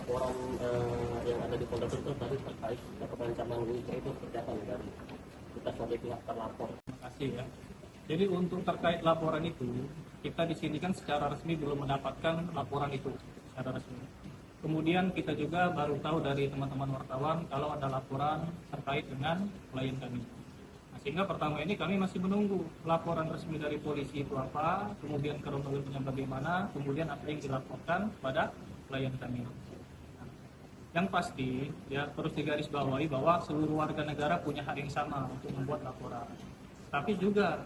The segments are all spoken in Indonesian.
laporan yang ada di Polda itu tadi terkait pengancaman Wika itu seperti apa dari kita sebagai pihak terlapor? Terima kasih ya. Jadi untuk terkait laporan itu, kita di sini kan secara resmi belum mendapatkan laporan itu secara resmi. Kemudian kita juga baru tahu dari teman-teman wartawan kalau ada laporan terkait dengan klien kami. Nah, sehingga pertama ini kami masih menunggu laporan resmi dari polisi itu apa, kemudian kronologinya bagaimana, kemudian apa yang dilaporkan pada klien kami. Yang pasti ya terus digarisbawahi bahwa seluruh warga negara punya hak yang sama untuk membuat laporan. Tapi juga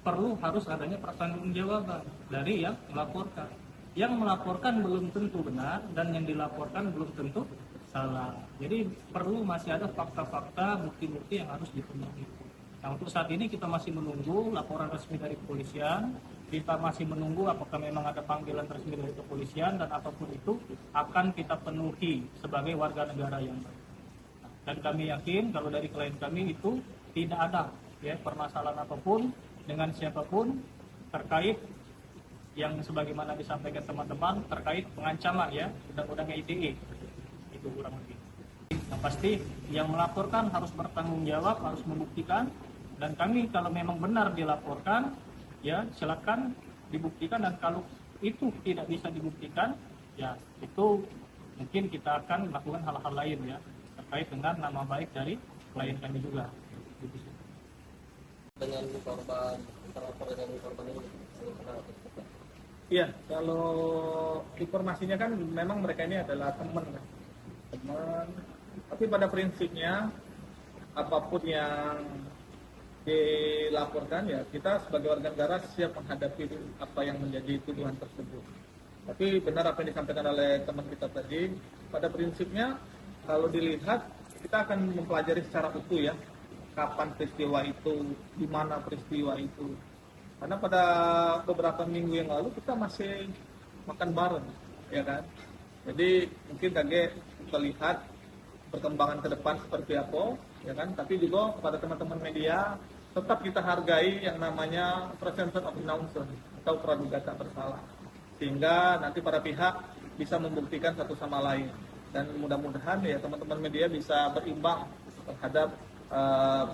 perlu harus adanya pertanggungjawaban dari yang melaporkan. Yang melaporkan belum tentu benar dan yang dilaporkan belum tentu salah. Jadi perlu masih ada fakta-fakta, bukti-bukti yang harus dipenuhi. Nah, untuk saat ini kita masih menunggu laporan resmi dari kepolisian. Kita masih menunggu apakah memang ada panggilan resmi dari kepolisian dan apapun itu akan kita penuhi sebagai warga negara yang baik. Dan kami yakin kalau dari klien kami itu tidak ada ya permasalahan apapun dengan siapapun terkait yang sebagaimana disampaikan teman-teman terkait pengancaman ya undang-undang ITE itu kurang lebih. Yang pasti yang melaporkan harus bertanggung jawab, harus membuktikan, dan kami kalau memang benar dilaporkan ya silakan dibuktikan, dan kalau itu tidak bisa dibuktikan ya itu mungkin kita akan melakukan hal-hal lain ya terkait dengan nama baik dari klien kami juga. Dengan korban terlapor dengan korban ini. Iya, kalau informasinya kan memang mereka ini adalah teman, tapi pada prinsipnya apapun yang dilaporkan ya kita sebagai warga negara siap menghadapi apa yang menjadi tuduhan tersebut. Tapi benar apa yang disampaikan oleh teman kita tadi, pada prinsipnya kalau dilihat kita akan mempelajari secara utuh ya kapan peristiwa itu, di mana peristiwa itu. Karena pada beberapa minggu yang lalu kita masih makan bareng, ya kan. Jadi mungkin kita lihat perkembangan ke depan seperti apa, ya kan. Tapi juga kepada teman-teman media tetap kita hargai yang namanya presumption of innocence atau praduga tak bersalah, sehingga nanti para pihak bisa membuktikan satu sama lain. Dan mudah-mudahan ya teman-teman media bisa berimbang terhadap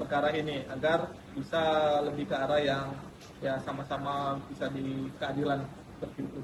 perkara ini agar bisa lebih ke arah yang ya sama-sama bisa di keadilan seperti itu.